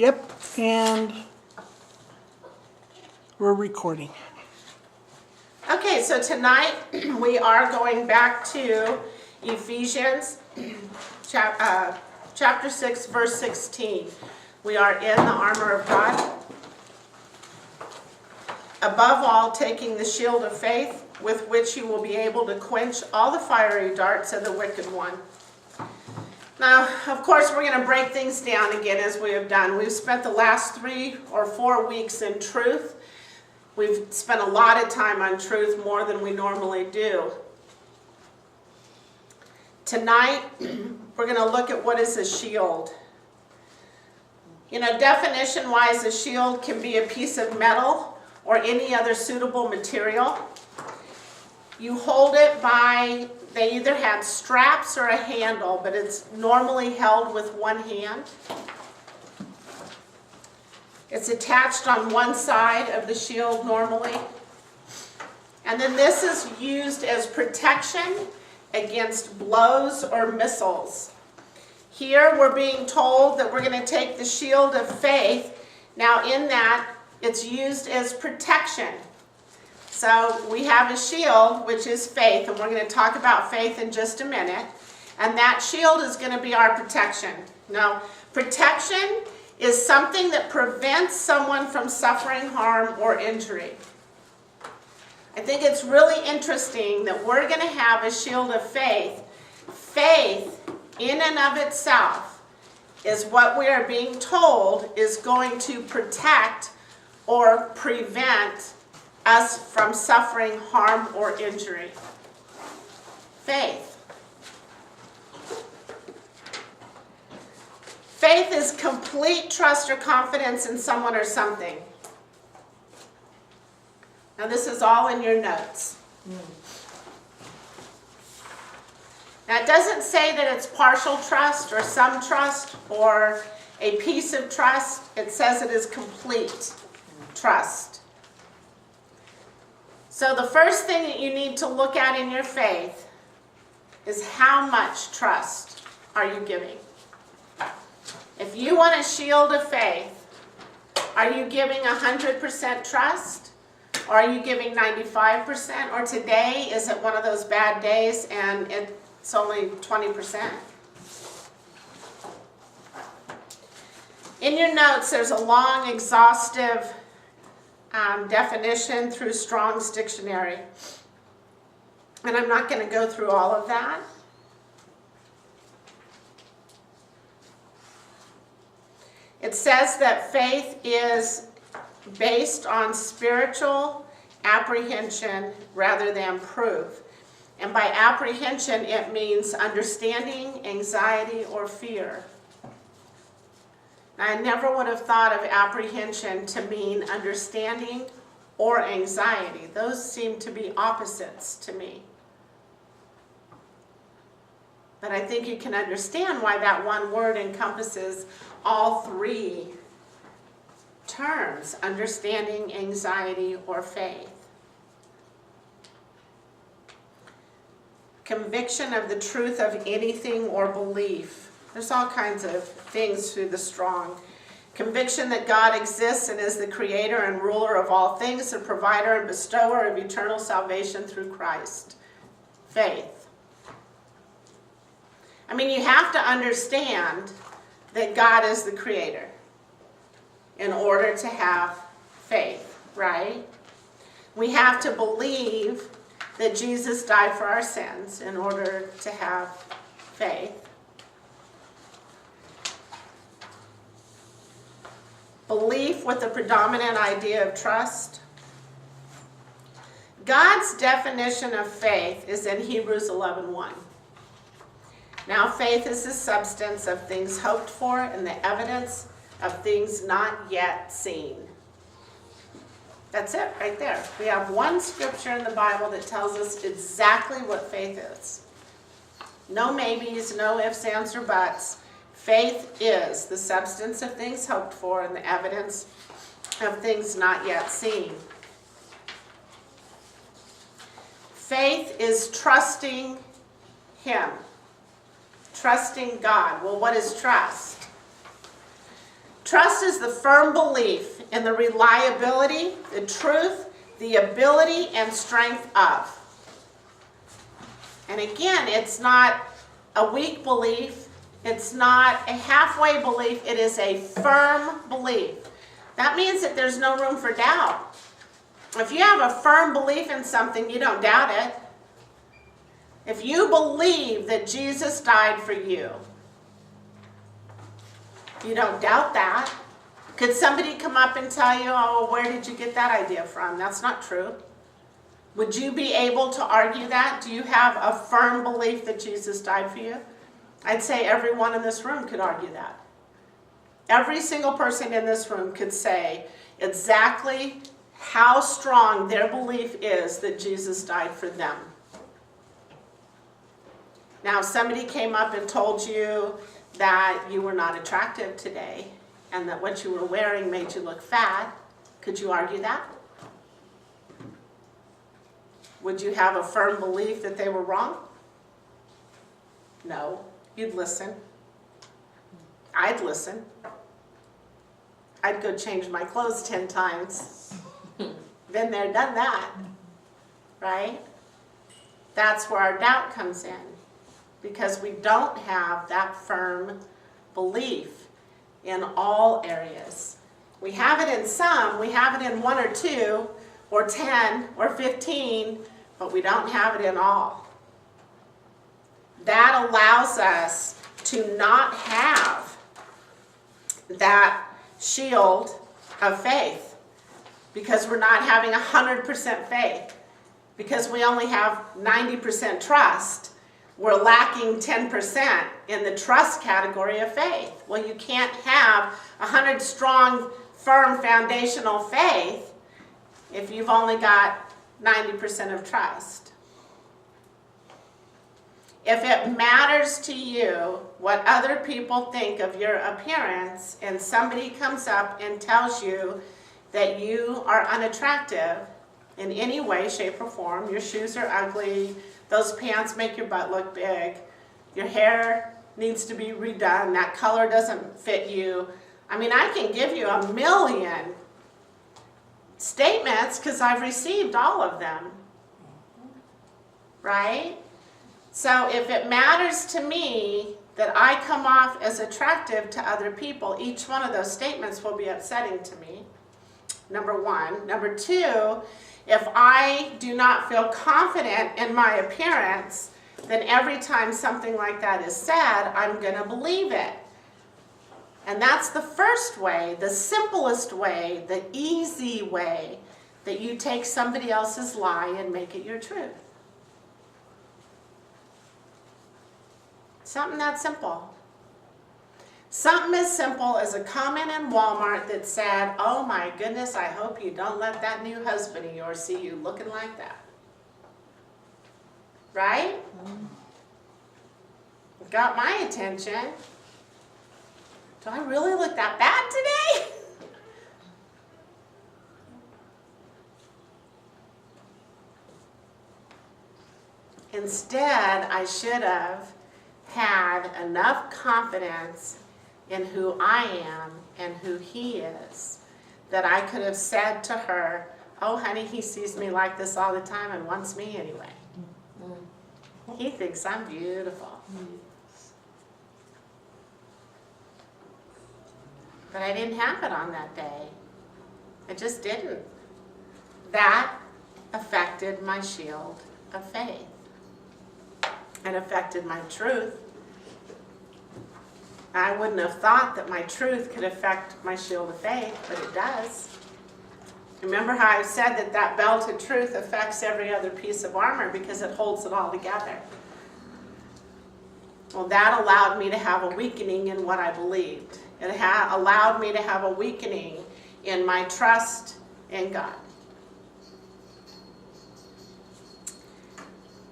Yep, and we're recording. Okay, so tonight we are going back to Ephesians chapter 6, verse 16. We are in the armor of God. Above all, taking the shield of faith, with which you will be able to quench all the fiery darts of the wicked one. Now, of course, we're going to break things down again as we have done. We've spent the last 3 or 4 weeks in truth. We've spent a lot of time on truth, more than we normally do. Tonight, we're going to look at what is a shield. You know, definition-wise, a shield can be a piece of metal or any other suitable material. You hold it by, they either have straps or a handle, but it's normally held with one hand. It's attached on one side of the shield normally. And then this is used as protection against blows or missiles. Here we're being told that we're going to take the shield of faith. Now in that, it's used as protection. So we have a shield, which is faith, and we're going to talk about faith in just a minute. And that shield is going to be our protection. Now, protection is something that prevents someone from suffering harm or injury. I think it's really interesting that we're going to have a shield of faith. Faith, in and of itself, is what we are being told is going to protect or prevent us from suffering harm or injury. Faith. Faith is complete trust or confidence in someone or something. Now this is all in your notes. Now it doesn't say that it's partial trust or some trust or a piece of trust. It says it is complete trust. So the first thing that you need to look at in your faith is how much trust are you giving? If you want a shield of faith, are you giving 100% trust? Or are you giving 95%? Or today, is it one of those bad days and it's only 20%? In your notes, there's a long, exhaustive definition through Strong's Dictionary. And I'm not going to go through all of that. It says that faith is based on spiritual apprehension rather than proof. And by apprehension, it means understanding, anxiety, or fear. Now, I never would have thought of apprehension to mean understanding or anxiety. Those seem to be opposites to me. But I think you can understand why that one word encompasses all 3 terms: understanding, anxiety, or faith. Conviction of the truth of anything or belief. There's all kinds of things through the Strong. Conviction that God exists and is the creator and ruler of all things, the provider and bestower of eternal salvation through Christ. Faith. I mean, you have to understand that God is the creator in order to have faith, right? We have to believe that Jesus died for our sins in order to have faith. Belief with the predominant idea of trust. God's definition of faith is in Hebrews 11:1. Now faith is the substance of things hoped for and the evidence of things not yet seen. That's it right there. We have one scripture in the Bible that tells us exactly what faith is. No maybes, no ifs, ands, or buts. Faith is the substance of things hoped for and the evidence of things not yet seen. Faith is trusting Him. Trusting God. Well, what is trust? Trust is the firm belief in the reliability, the truth, the ability, and strength of. And again, it's not a weak belief. It's not a halfway belief. It is a firm belief. That means that there's no room for doubt. If you have a firm belief in something, you don't doubt it. If you believe that Jesus died for you, you don't doubt that. Could somebody come up and tell you, oh, where did you get that idea from? That's not true. Would you be able to argue that? Do you have a firm belief that Jesus died for you? I'd say everyone in this room could argue that. Every single person in this room could say exactly how strong their belief is that Jesus died for them. Now, if somebody came up and told you that you were not attractive today and that what you were wearing made you look fat, could you argue that? Would you have a firm belief that they were wrong? No. You'd listen. I'd listen. I'd go change my clothes 10 times. Been there, done that. Right? That's where our doubt comes in. Because we don't have that firm belief in all areas. We have it in some, we have it in 1 or 2, or 10, or 15, but we don't have it in all. That allows us to not have that shield of faith because we're not having 100% faith, because we only have 90% trust. We're lacking 10% in the trust category of faith. Well, you can't have 100 strong, firm, foundational faith if you've only got 90% of trust. If it matters to you what other people think of your appearance and somebody comes up and tells you that you are unattractive in any way, shape, or form, your shoes are ugly, those pants make your butt look big, your hair needs to be redone, that color doesn't fit you. I mean, I can give you a million statements because I've received all of them, right? So if it matters to me that I come off as attractive to other people, each one of those statements will be upsetting to me, number one. Number two, if I do not feel confident in my appearance, then every time something like that is said, I'm going to believe it. And that's the first way, the simplest way, the easy way that you take somebody else's lie and make it your truth. Something that simple. Something as simple as a comment in Walmart that said, oh my goodness, I hope you don't let that new husband of yours see you looking like that. Right? It got my attention. Do I really look that bad today? Instead, I should have had enough confidence in who I am and who he is that I could have said to her, oh honey, he sees me like this all the time and wants me anyway. He thinks I'm beautiful. But I didn't have it on that day. I just didn't. That affected my shield of faith. It affected my truth. I wouldn't have thought that my truth could affect my shield of faith, but it does. Remember how I said that that belt of truth affects every other piece of armor because it holds it all together. Well, that allowed me to have a weakening in what I believed. It allowed me to have a weakening in my trust in God.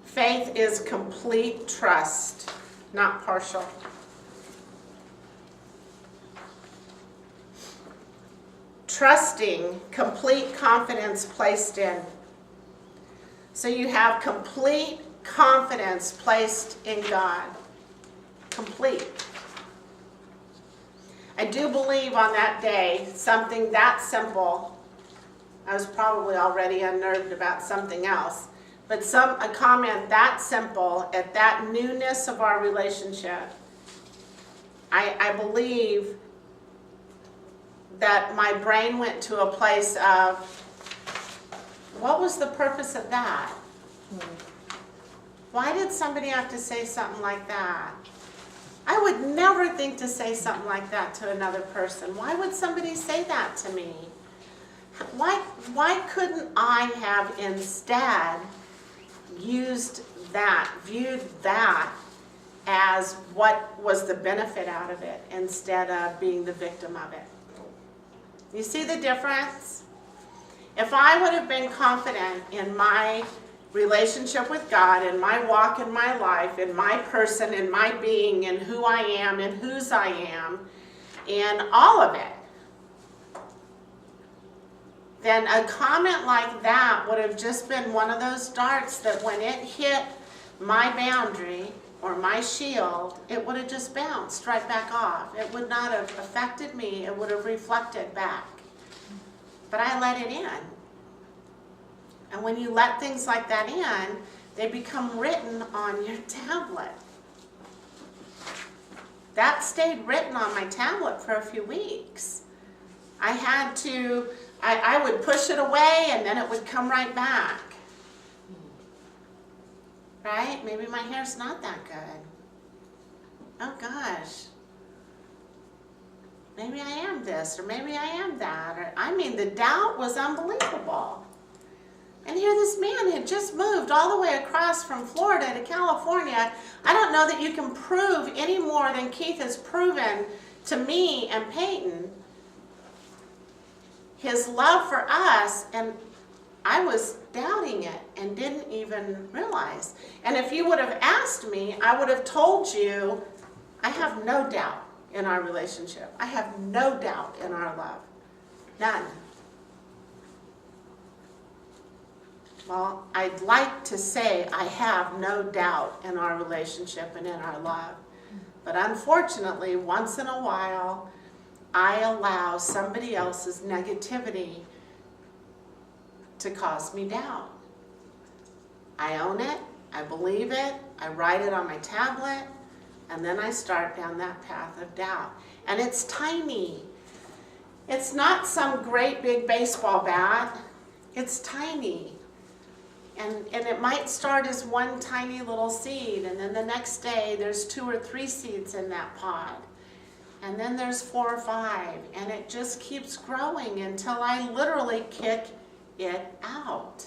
Faith is complete trust, not partial. Trusting, complete confidence placed in. So you have complete confidence placed in God. Complete. I do believe on that day, something that simple, I was probably already unnerved about something else, but a comment that simple at that newness of our relationship, I believe that my brain went to a place of, what was the purpose of that? Why did somebody have to say something like that? I would never think to say something like that to another person. Why would somebody say that to me? Why couldn't I have instead used that, viewed that as what was the benefit out of it instead of being the victim of it? You see the difference? If I would have been confident in my relationship with God, in my walk in my life, in my person, in my being, in who I am, in whose I am, in all of it, then a comment like that would have just been one of those darts that when it hit my boundary or my shield, it would have just bounced right back off. It would not have affected me. It would have reflected back. But I let it in. And when you let things like that in, they become written on your tablet. That stayed written on my tablet for a few weeks. I had to, I would push it away and then it would come right back. Right? Maybe my hair's not that good. Oh gosh. Maybe I am this, or maybe I am that. Or, I mean, the doubt was unbelievable. And here this man had just moved all the way across from Florida to California. I don't know that you can prove any more than Keith has proven to me and Peyton his love for us, and I was doubting it and didn't even realize. And if you would have asked me, I would have told you, I have no doubt in our relationship. I have no doubt in our love. None. Well, I'd like to say I have no doubt in our relationship and in our love. But unfortunately, once in a while, I allow somebody else's negativity to cause me doubt. I own it, I believe it, I write it on my tablet, and then I start down that path of doubt. And it's tiny. It's not some great big baseball bat. It's tiny. And it might start as one tiny little seed, and then the next day there's 2 or 3 seeds in that pod. And then there's 4 or 5, and it just keeps growing until I literally kick it out.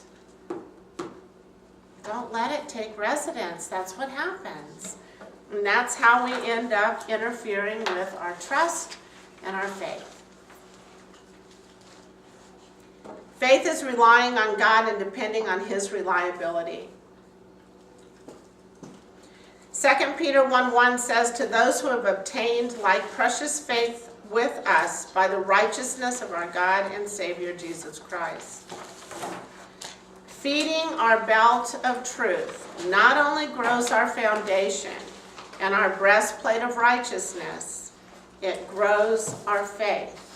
Don't let it take residence. That's what happens. And that's how we end up interfering with our trust and our faith. Faith is relying on God and depending on His reliability. 2 Peter 1:1 says, to those who have obtained like precious faith with us by the righteousness of our God and Savior Jesus Christ. Feeding our belt of truth not only grows our foundation and our breastplate of righteousness, it grows our faith.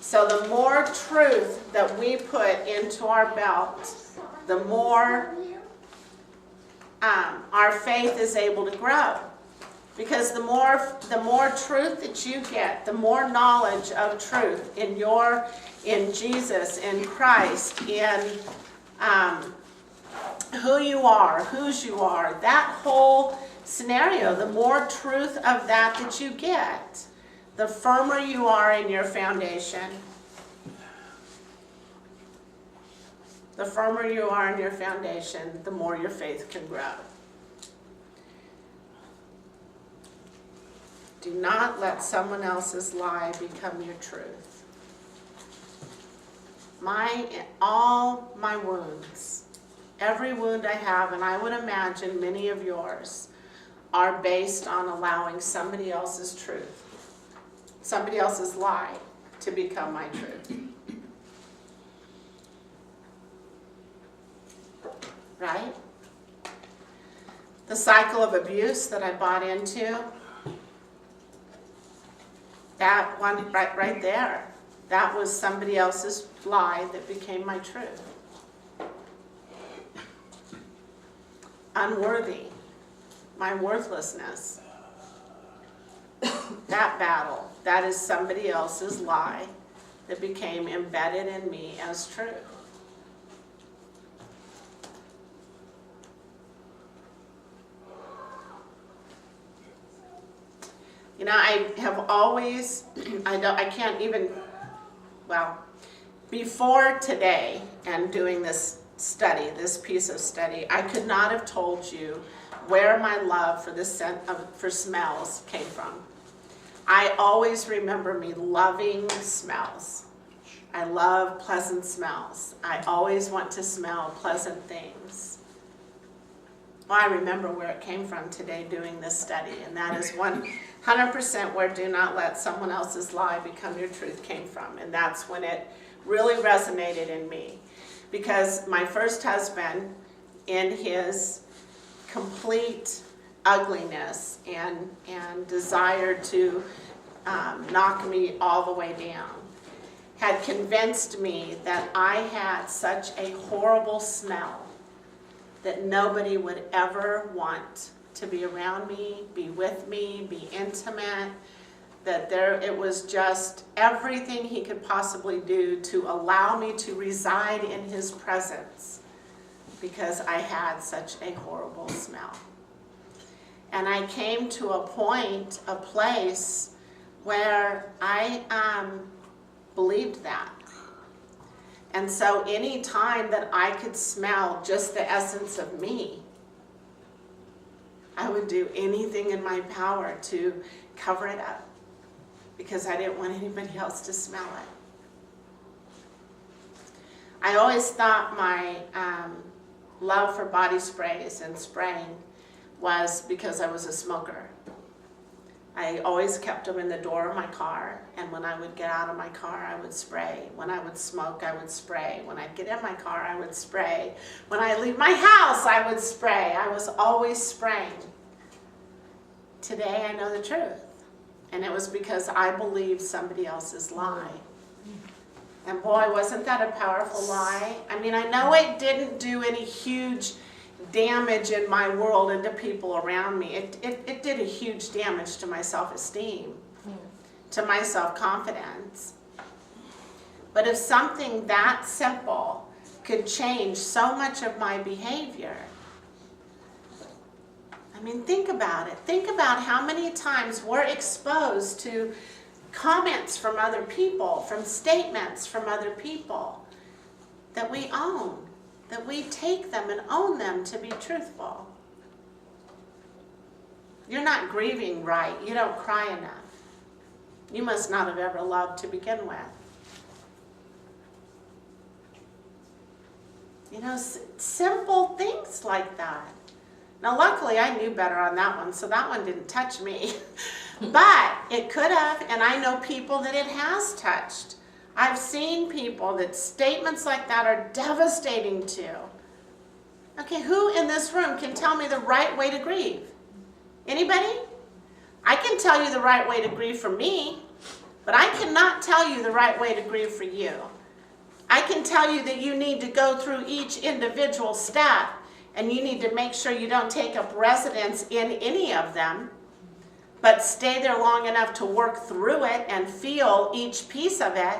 So the more truth that we put into our belt, the more our faith is able to grow. Because the more truth that you get, the more knowledge of truth in Jesus, in Christ, in who you are, whose you are, that whole scenario, the more truth of that you get, the firmer you are in your foundation. The firmer you are in your foundation, the more your faith can grow. Do not let someone else's lie become your truth. All my wounds, every wound I have, and I would imagine many of yours, are based on allowing somebody else's truth, somebody else's lie, to become my truth. Right? The cycle of abuse that I bought into, That one right there, that was somebody else's lie that became my truth. Unworthy, my worthlessness. That battle, that is somebody else's lie that became embedded in me as truth. You know, I have always, I can't even, well, before today and doing this study, this piece of study, I could not have told you where my love for the scent for smells came from. I always remember me loving smells. I love pleasant smells. I always want to smell pleasant things. Well, I remember where it came from today doing this study, and that is 100% where do not let someone else's lie become your truth came from. And that's when it really resonated in me. Because my first husband, in his complete ugliness and desire to knock me all the way down, had convinced me that I had such a horrible smell that nobody would ever want to be around me, be with me, be intimate, that it was just everything he could possibly do to allow me to reside in his presence because I had such a horrible smell. And I came to a point, a place where I believed that. And so any time that I could smell just the essence of me, I would do anything in my power to cover it up because I didn't want anybody else to smell it. I always thought my love for body sprays and spraying was because I was a smoker. I always kept them in the door of my car, and when I would get out of my car, I would spray. When I would smoke, I would spray. When I'd get in my car, I would spray. When I leave my house, I would spray. I was always spraying. Today, I know the truth, and it was because I believed somebody else's lie. And boy, wasn't that a powerful lie? I mean, I know it didn't do any huge damage in my world and to people around me. It did a huge damage to my self-esteem, to my self-confidence. But if something that simple could change so much of my behavior, I mean, think about it. Think about how many times we're exposed to comments from other people, from statements from other people that we own, that we take them and own them to be truthful. You're not grieving right. You don't cry enough. You must not have ever loved to begin with. You know, simple things like that. Now, luckily, I knew better on that one, so that one didn't touch me. But it could have, and I know people that it has touched. I've seen people that statements like that are devastating to. Okay, who in this room can tell me the right way to grieve? Anybody? I can tell you the right way to grieve for me, but I cannot tell you the right way to grieve for you. I can tell you that you need to go through each individual step, and you need to make sure you don't take up residence in any of them, but stay there long enough to work through it and feel each piece of it.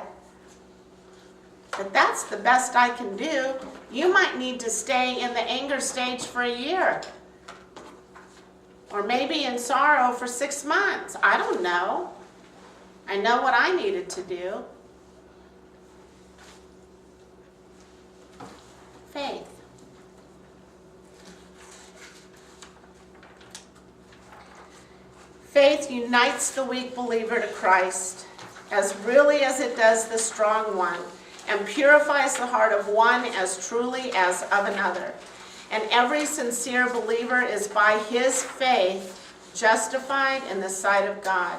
But that's the best I can do. You might need to stay in the anger stage for a year. Or maybe in sorrow for 6 months. I don't know. I know what I needed to do. Faith. Faith unites the weak believer to Christ as really as it does the strong one, and purifies the heart of one as truly as of another. And every sincere believer is by his faith justified in the sight of God.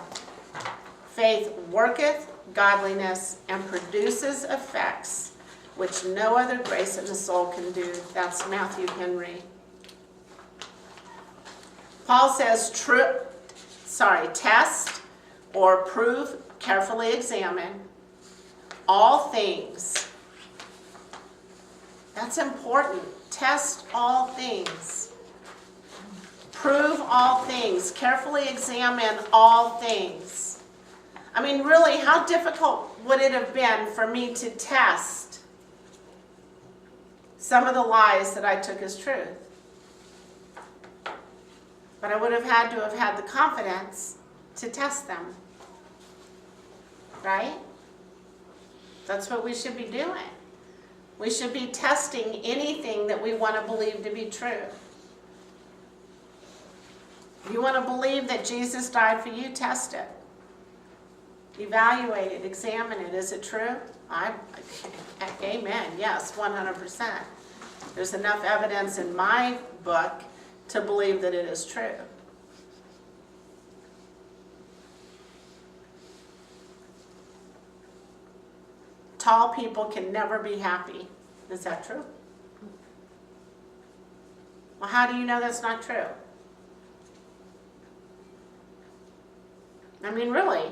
Faith worketh godliness and produces effects which no other grace in the soul can do. That's Matthew Henry. Paul says test or prove carefully examine all things. That's important. Test all things. Prove all things. Carefully examine all things. I mean, really, how difficult would it have been for me to test some of the lies that I took as truth? But I would have had to have had the confidence to test them. Right? That's what we should be doing. We should be testing anything that we want to believe to be true. If you want to believe that Jesus died for you, test it. Evaluate it, examine it. Is it true? Amen. Yes, 100%. There's enough evidence in my book to believe that it is true. Tall people can never be happy. Is that true? Well, how do you know that's not true? I mean, really?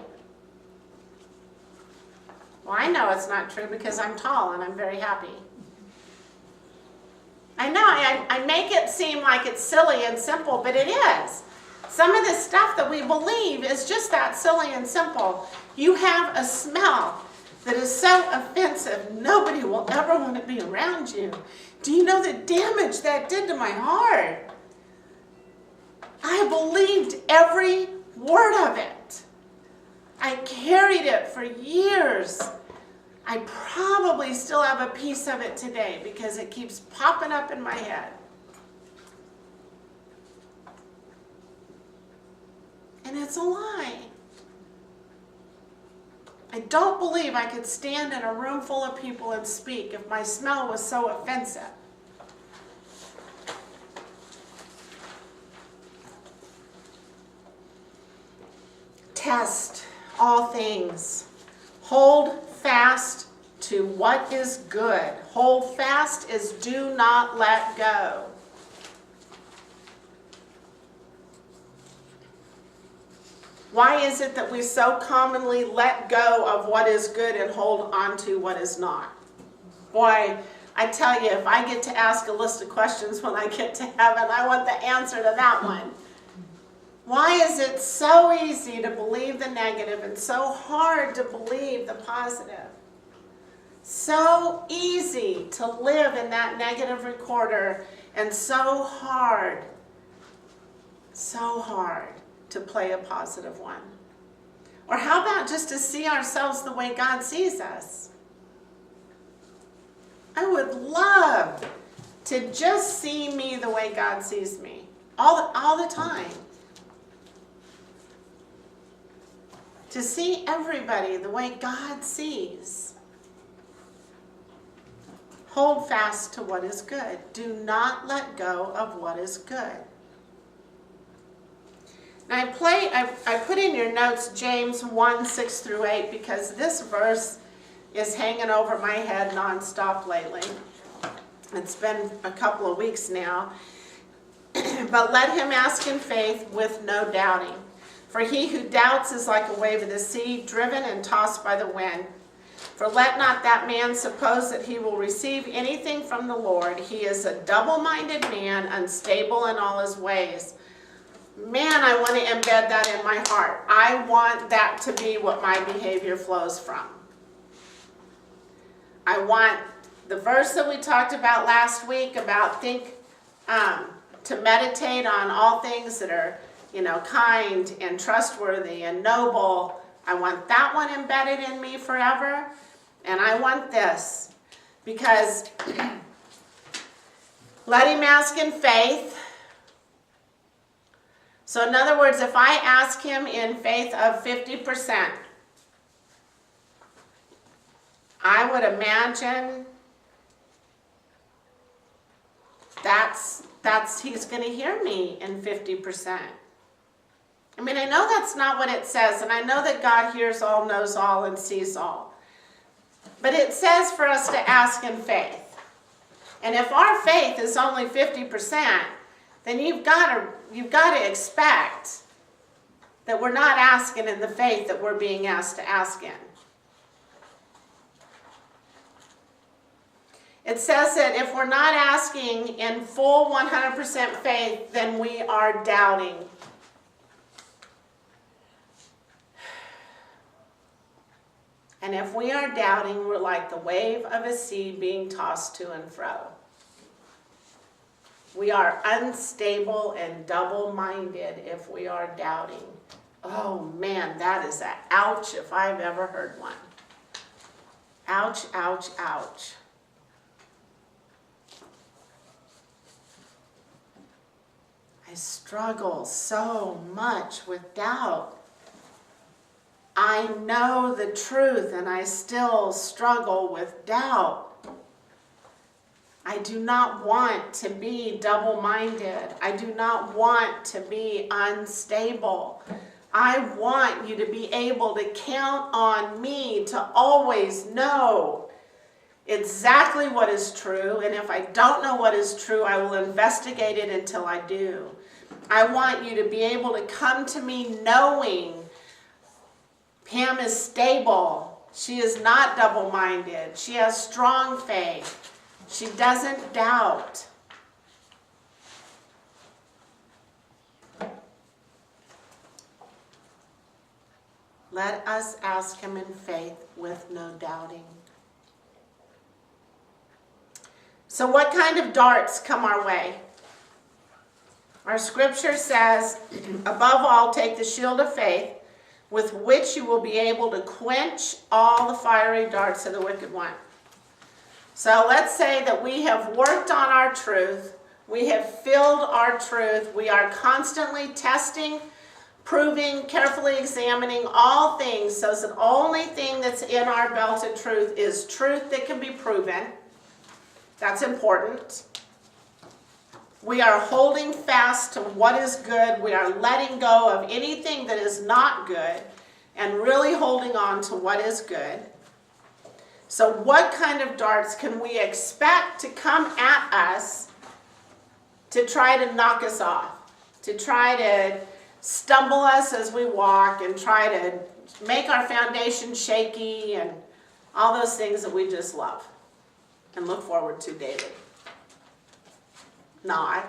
Well, I know it's not true because I'm tall and I'm very happy. I know, I make it seem like it's silly and simple, but it is. Some of the stuff that we believe is just that silly and simple. You have a smell that is so offensive, nobody will ever want to be around you. Do you know the damage that did to my heart? I believed every word of it. I carried it for years. I probably still have a piece of it today because it keeps popping up in my head. And it's a lie. I don't believe I could stand in a room full of people and speak if my smell was so offensive. Test all things. Hold fast to what is good. Hold fast is do not let go. Why is it that we so commonly let go of what is good and hold on to what is not? Boy, I tell you, if I get to ask a list of questions when I get to heaven, I want the answer to that one. Why is it so easy to believe the negative and so hard to believe the positive? So easy to live in that negative recorder and so hard to play a positive one. Or how about just to see ourselves the way God sees us? I would love to just see me the way God sees me all the time. To see everybody the way God sees. Hold fast to what is good. Do not let go of what is good. Now I put in your notes James 1, 6 through 8 because this verse is hanging over my head nonstop lately. It's been a couple of weeks now. But let him ask in faith with no doubting. For he who doubts is like a wave of the sea, driven and tossed by the wind. For let not that man suppose that he will receive anything from the Lord. He is a double-minded man, unstable in all his ways. Man, I want to embed that in my heart. I want that to be what my behavior flows from. I want the verse that we talked about last week about to meditate on all things that are, kind and trustworthy and noble. I want that one embedded in me forever. And I want this because let him ask in faith. So in other words, if I ask him in faith of 50%, I would imagine he's going to hear me in 50%. I mean, I know that's not what it says, and I know that God hears all, knows all, and sees all. But it says for us to ask in faith. And if our faith is only 50%, then you've got to expect that we're not asking in the faith that we're being asked to ask in. It says that if we're not asking in full 100% faith, then we are doubting. And if we are doubting, we're like the wave of a sea being tossed to and fro. We are unstable and double-minded if we are doubting. Oh man, that is a ouch if I've ever heard one. Ouch, ouch, ouch. I struggle so much with doubt. I know the truth and I still struggle with doubt. I do not want to be double-minded. I do not want to be unstable. I want you to be able to count on me to always know exactly what is true. And if I don't know what is true, I will investigate it until I do. I want you to be able to come to me knowing Pam is stable. She is not double-minded. She has strong faith. She doesn't doubt. Let us ask him in faith with no doubting. So what kind of darts come our way? Our scripture says, above all, take the shield of faith, with which you will be able to quench all the fiery darts of the wicked one. So let's say that we have worked on our truth. We have filled our truth. We are constantly testing, proving, carefully examining all things, so the only thing that's in our belt of truth is truth that can be proven. That's important. We are holding fast to what is good. We are letting go of anything that is not good and really holding on to what is good. So what kind of darts can we expect to come at us to try to knock us off, to try to stumble us as we walk and try to make our foundation shaky and all those things that we just love and look forward to daily? Not.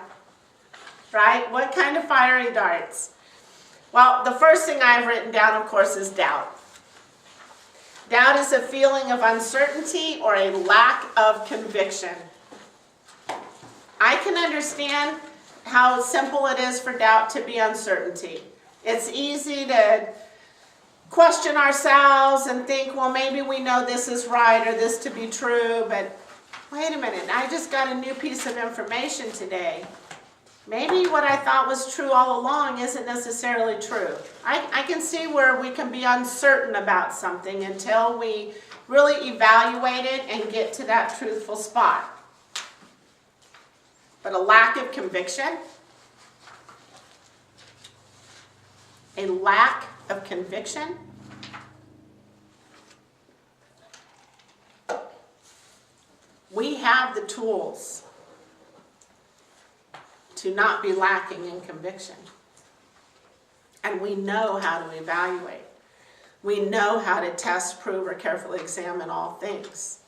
Right? What kind of fiery darts? Well, the first thing I've written down, of course, is doubt. Doubt is a feeling of uncertainty or a lack of conviction. I can understand how simple it is for doubt to be uncertainty. It's easy to question ourselves and think, well, maybe we know this is right or this to be true, but wait a minute, I just got a new piece of information today. Maybe what I thought was true all along isn't necessarily true. I can see where we can be uncertain about something until we really evaluate it and get to that truthful spot. But a lack of conviction, a lack of conviction, we have the tools to not be lacking in conviction. And we know how to evaluate. We know how to test, prove, or carefully examine all things.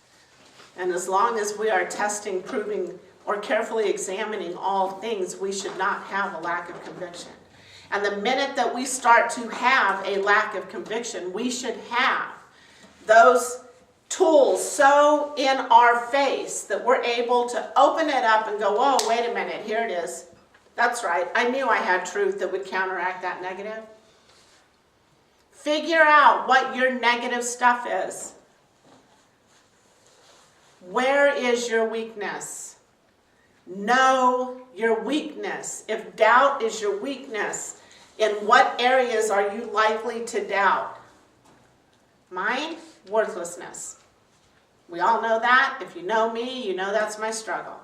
And as long as we are testing, proving, or carefully examining all things, we should not have a lack of conviction. And the minute that we start to have a lack of conviction, we should have those tools so in our face that we're able to open it up and go, whoa, wait a minute, here it is. That's right, I knew I had truth that would counteract that negative. Figure out what your negative stuff is. Where is your weakness? Know your weakness. If doubt is your weakness, in what areas are you likely to doubt? Mine? Worthlessness. We all know that. If you know me, you know that's my struggle.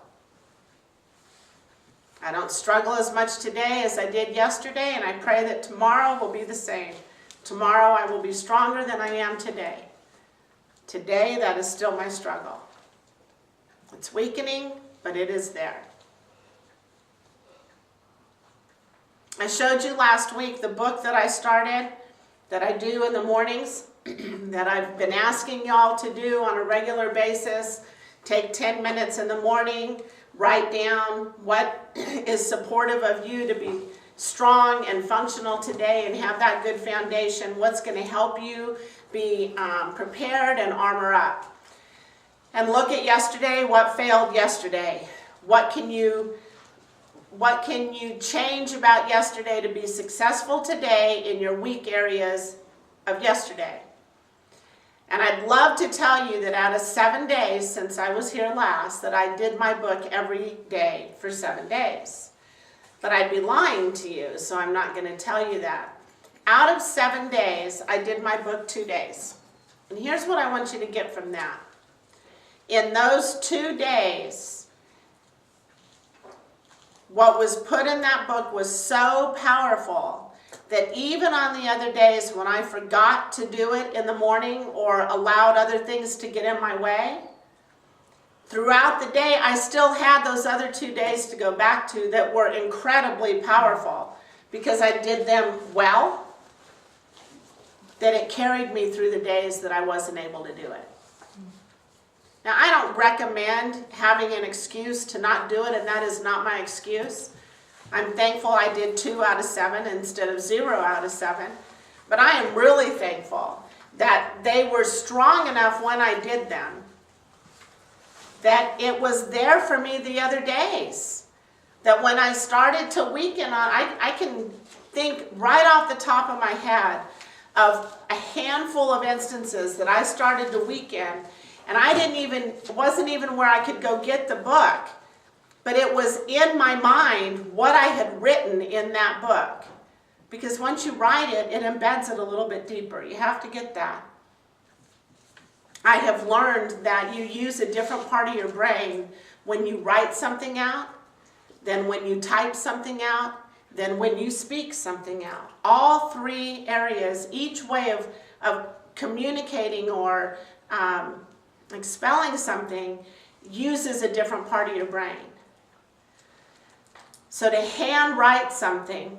I don't struggle as much today as I did yesterday, and I pray that tomorrow will be the same. Tomorrow I will be stronger than I am today. Today, that is still my struggle. It's weakening, but it is there. I showed you last week the book that I started, that I do in the mornings, that I've been asking y'all to do on a regular basis. Take 10 minutes in the morning, write down what is supportive of you to be strong and functional today and have that good foundation, what's going to help you be prepared and armor up. And look at yesterday, what failed yesterday. What can you change about yesterday to be successful today in your weak areas of yesterday? And I'd love to tell you that out of 7 days since I was here last, that I did my book every day for 7 days. But I'd be lying to you, so I'm not going to tell you that. Out of 7 days, I did my book 2 days. And here's what I want you to get from that. In those 2 days, what was put in that book was so powerful that even on the other days when I forgot to do it in the morning or allowed other things to get in my way, throughout the day I still had those other 2 days to go back to that were incredibly powerful because I did them well, that it carried me through the days that I wasn't able to do it. Now, I don't recommend having an excuse to not do it, and that is not my excuse. I'm thankful I did 2 out of 7 instead of 0 out of 7. But I am really thankful that they were strong enough when I did them, that it was there for me the other days. That when I started to weaken on, I can think right off the top of my head of a handful of instances that I started to weaken. And wasn't even where I could go get the book, but it was in my mind what I had written in that book. Because once you write it, it embeds it a little bit deeper. You have to get that. I have learned that you use a different part of your brain when you write something out, than when you type something out, than when you speak something out. All 3 areas, each way of communicating or expelling something uses a different part of your brain. So to handwrite something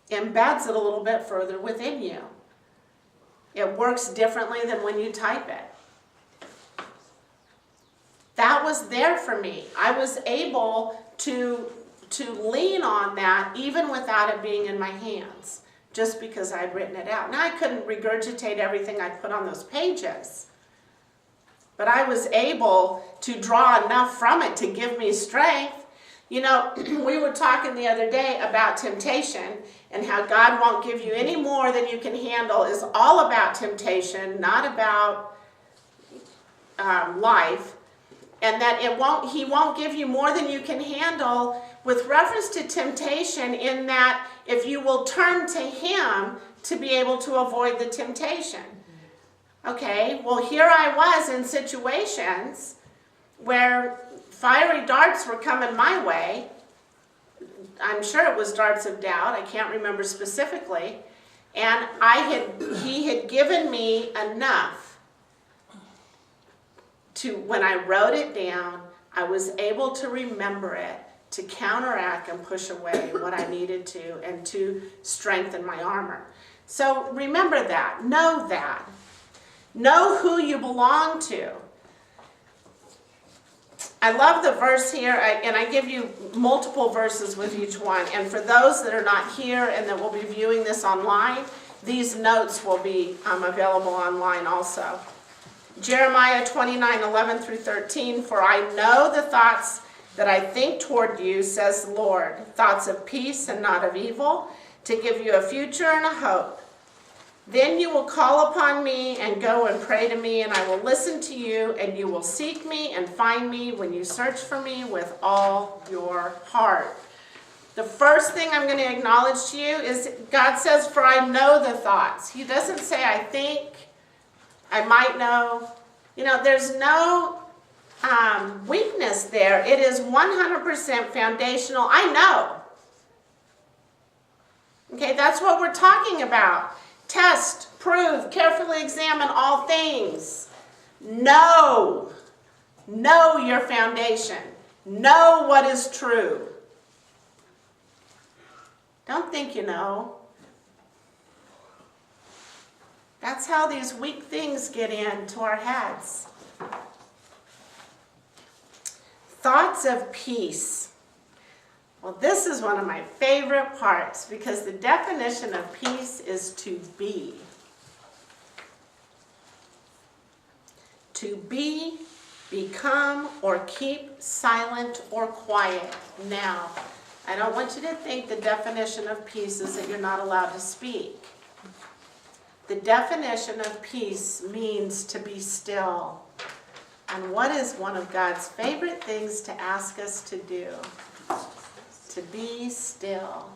embeds it a little bit further within you. It works differently than when you type it. That was there for me. I was able to lean on that even without it being in my hands, just because I'd written it out. Now, I couldn't regurgitate everything I put on those pages, but I was able to draw enough from it to give me strength. You know, we were talking the other day about temptation and how God won't give you any more than you can handle is all about temptation, not about life, and that He won't give you more than you can handle with reference to temptation, in that if you will turn to Him to be able to avoid the temptation. Okay, well, here I was in situations where fiery darts were coming my way. I'm sure it was darts of doubt. I can't remember specifically. And He had given me enough to, when I wrote it down, I was able to remember it, to counteract and push away what I needed to, and to strengthen my armor. So remember that. Know that. Know who you belong to. I love the verse here, and I give you multiple verses with each one. And for those that are not here and that will be viewing this online, these notes will be available online also. Jeremiah 29:11 through 13, "For I know the thoughts that I think toward you, says the Lord, thoughts of peace and not of evil, to give you a future and a hope. Then you will call upon me and go and pray to me, and I will listen to you, and you will seek me and find me when you search for me with all your heart." The first thing I'm going to acknowledge to you is God says, "For I know the thoughts." He doesn't say, "I think," "I might know." You know, there's no weakness there. It is 100% foundational. I know. Okay, that's what we're talking about. Test, prove, carefully examine all things. Know. Know your foundation. Know what is true. Don't think you know. That's how these weak things get into our heads. Thoughts of peace. Well, this is one of my favorite parts because the definition of peace is to be. To be, become, or keep silent or quiet. Now, I don't want you to think the definition of peace is that you're not allowed to speak. The definition of peace means to be still. And what is one of God's favorite things to ask us to do? To be still.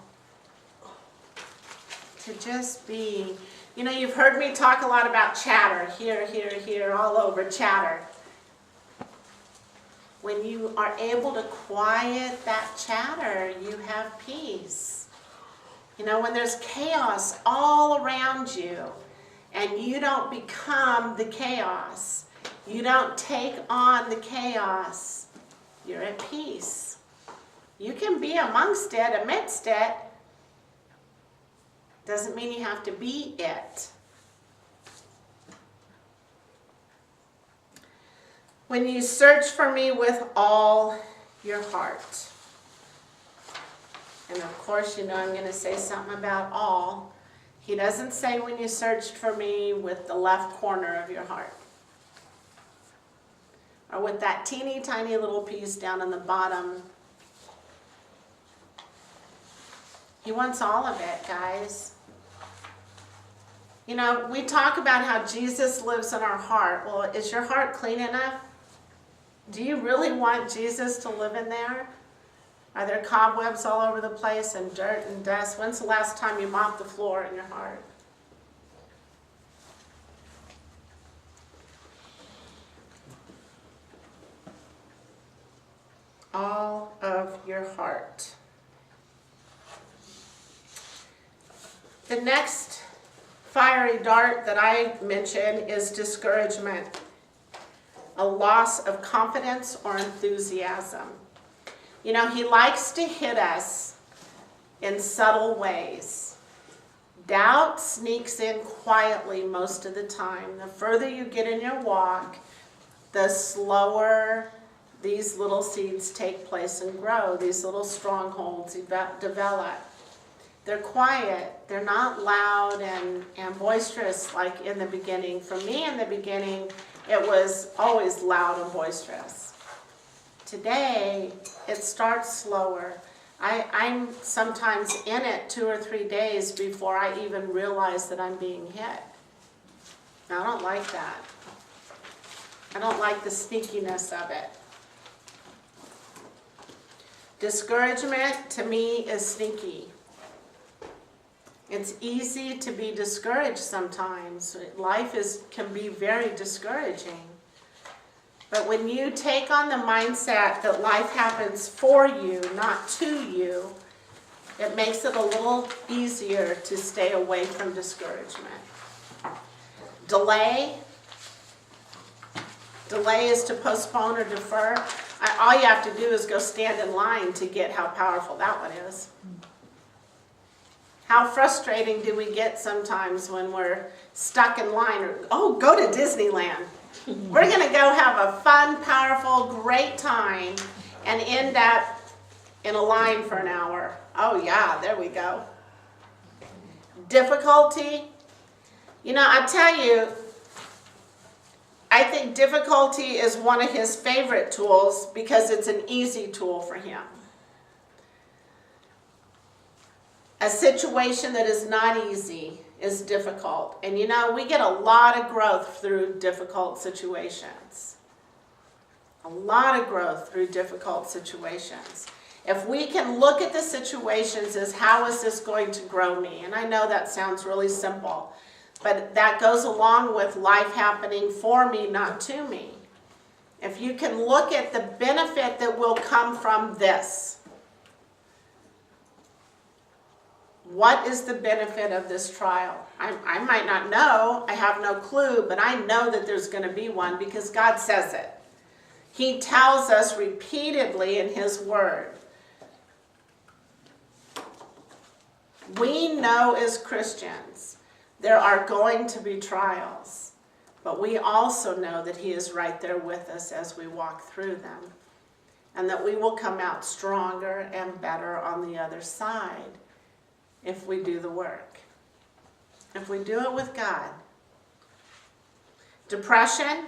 To just be. You know, you've heard me talk a lot about chatter. Here, all over, chatter. When you are able to quiet that chatter, you have peace. You know, when there's chaos all around you, and you don't become the chaos, you don't take on the chaos, you're at peace. You can be amongst it, amidst it. Doesn't mean you have to be it. When you search for me with all your heart. And of course, you know I'm going to say something about all. He doesn't say when you searched for me with the left corner of your heart. Or with that teeny tiny little piece down in the bottom. He wants all of it, guys. You know, we talk about how Jesus lives in our heart. Well, is your heart clean enough? Do you really want Jesus to live in there? Are there cobwebs all over the place and dirt and dust? When's the last time you mopped the floor in your heart? All of your heart. The next fiery dart that I mention is discouragement. A loss of confidence or enthusiasm. You know, he likes to hit us in subtle ways. Doubt sneaks in quietly most of the time. The further you get in your walk, the slower these little seeds take place and grow. These little strongholds develop. They're quiet. They're not loud and boisterous like in the beginning. For me in the beginning, it was always loud and boisterous. Today, it starts slower. I'm sometimes in it 2 or 3 days before I even realize that I'm being hit. I don't like that. I don't like the sneakiness of it. Discouragement, to me, is sneaky. It's easy to be discouraged sometimes. Life can be very discouraging. But when you take on the mindset that life happens for you, not to you, it makes it a little easier to stay away from discouragement. Delay. Delay is to postpone or defer. All you have to do is go stand in line to get how powerful that one is. How frustrating do we get sometimes when we're stuck in line? Or, go to Disneyland. We're going to go have a fun, powerful, great time and end up in a line for an hour. Oh yeah, there we go. Difficulty. You know, I tell you, I think difficulty is one of his favorite tools because it's an easy tool for him. A situation that is not easy is difficult. And you know, we get a lot of growth through difficult situations. A lot of growth through difficult situations. If we can look at the situations as how is this going to grow me? And I know that sounds really simple, but that goes along with life happening for me, not to me. If you can look at the benefit that will come from this. What is the benefit of this trial? I might not know, I have no clue, but I know that there's going to be one because God says it. He tells us repeatedly in His Word. We know as Christians there are going to be trials, but we also know that He is right there with us as we walk through them, and that we will come out stronger and better on the other side if we do the work, if we do it with God. Depression,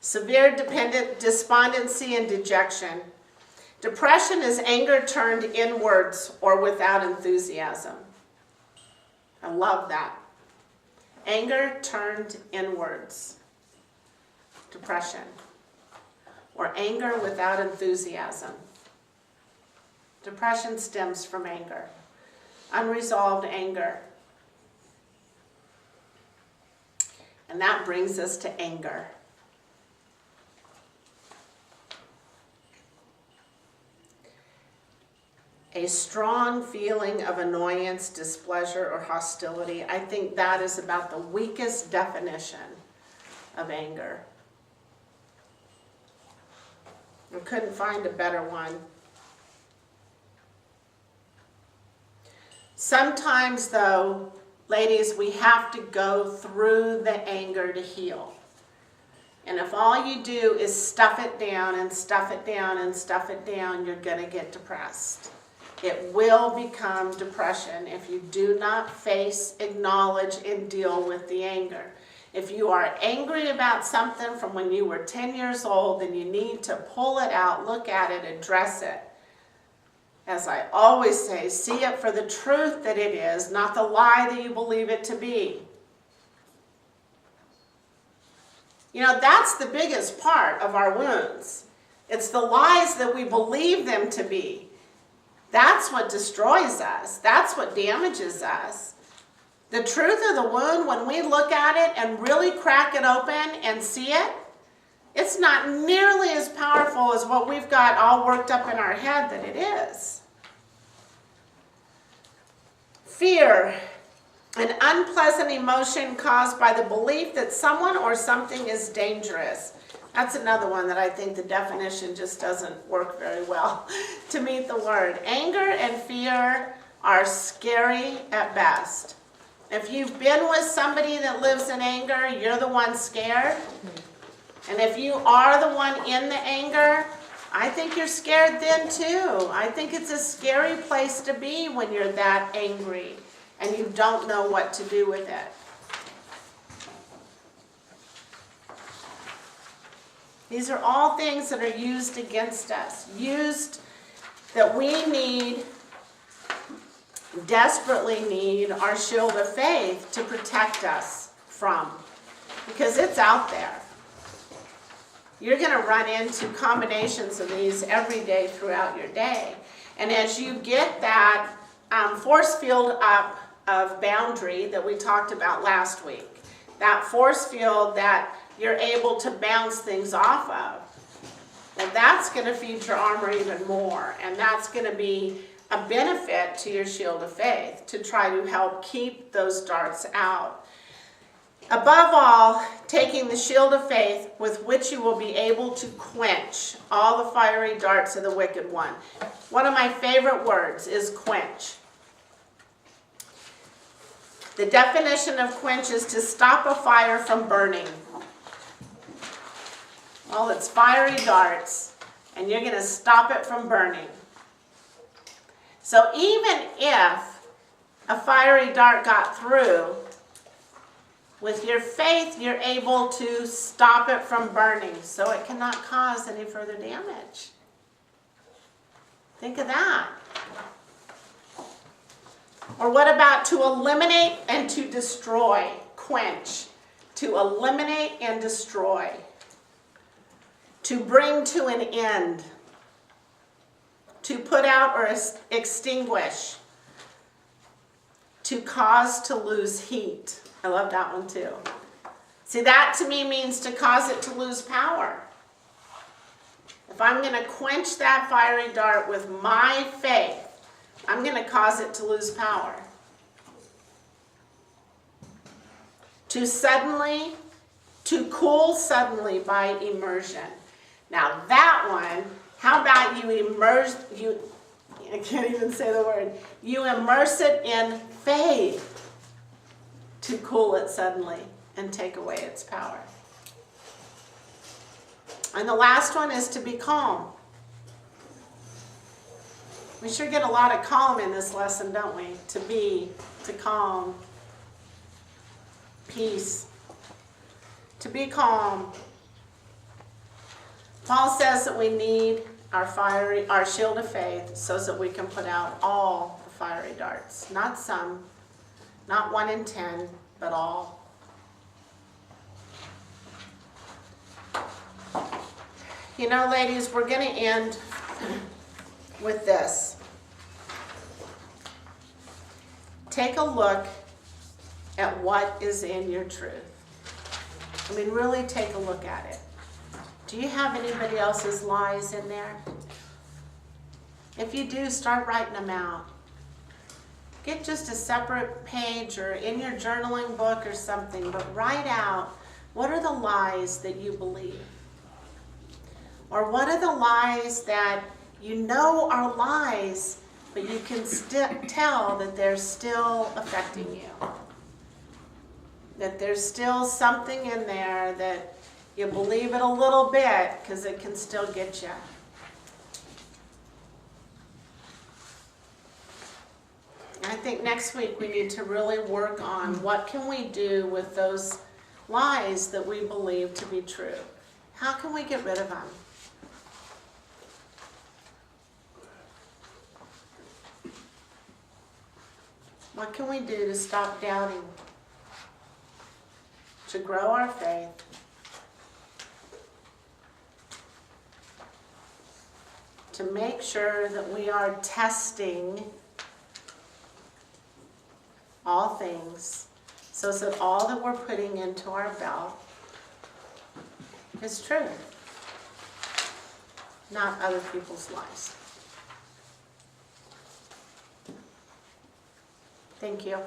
severe despondency, and dejection. Depression is anger turned inwards or without enthusiasm. I love that. Anger turned inwards. Depression. Or anger without enthusiasm. Depression stems from anger. Unresolved anger. And that brings us to anger. A strong feeling of annoyance, displeasure, or hostility. I think that is about the weakest definition of anger. I couldn't find a better one. Sometimes, though, ladies, we have to go through the anger to heal. And if all you do is stuff it down and stuff it down and stuff it down, you're going to get depressed. It will become depression if you do not face, acknowledge, and deal with the anger. If you are angry about something from when you were 10 years old, then you need to pull it out, look at it, address it. As I always say, see it for the truth that it is, not the lie that you believe it to be. You know, that's the biggest part of our wounds. It's the lies that we believe them to be. That's what destroys us. That's what damages us. The truth of the wound, when we look at it and really crack it open and see it, it's not nearly as powerful as what we've got all worked up in our head that it is. Fear, an unpleasant emotion caused by the belief that someone or something is dangerous. That's another one that I think the definition just doesn't work very well to meet the word. Anger and fear are scary at best. If you've been with somebody that lives in anger, you're the one scared. And if you are the one in the anger, I think you're scared then too. I think it's a scary place to be when you're that angry and you don't know what to do with it. These are all things that are used against us, used that we need, desperately need our shield of faith to protect us from, because it's out there. You're going to run into combinations of these every day throughout your day. And as you get that force field up of boundary that we talked about last week, that force field that you're able to bounce things off of, and that's going to feed your armor even more, and that's going to be a benefit to your shield of faith to try to help keep those darts out. Above all, taking the shield of faith with which you will be able to quench all the fiery darts of the wicked one. One of my favorite words is quench. The definition of quench is to stop a fire from burning. Well, it's fiery darts, and you're going to stop it from burning. So even if a fiery dart got through, with your faith, you're able to stop it from burning, so it cannot cause any further damage. Think of that. Or what about to eliminate and to destroy? Quench. To eliminate and destroy. To bring to an end. To put out or extinguish. To cause to lose heat. I love that one too. See, that to me means to cause it to lose power. If I'm going to quench that fiery dart with my faith, I'm going to cause it to lose power. To cool suddenly by immersion. Now that one, how about you immerse, I can't even say the word. You immerse it in faith to cool it suddenly and take away its power. And the last one is to be calm. We sure get a lot of calm in this lesson, don't we? To be, to calm, peace. To be calm. Paul says that we need our shield of faith so that we can put out all the fiery darts. Not some, not 1 in 10, but all. You know, ladies, we're going to end with this. Take a look at what is in your truth. I mean, really take a look at it. Do you have anybody else's lies in there? If you do, start writing them out. Get just a separate page or in your journaling book or something, but write out what are the lies that you believe. Or what are the lies that you know are lies, but you can tell that they're still affecting you. That there's still something in there that you believe it a little bit because it can still get you. I think next week we need to really work on what can we do with those lies that we believe to be true. How can we get rid of them? What can we do to stop doubting? To grow our faith? To make sure that we are testing all things so that all that we're putting into our belt is true, not other people's lies. Thank you.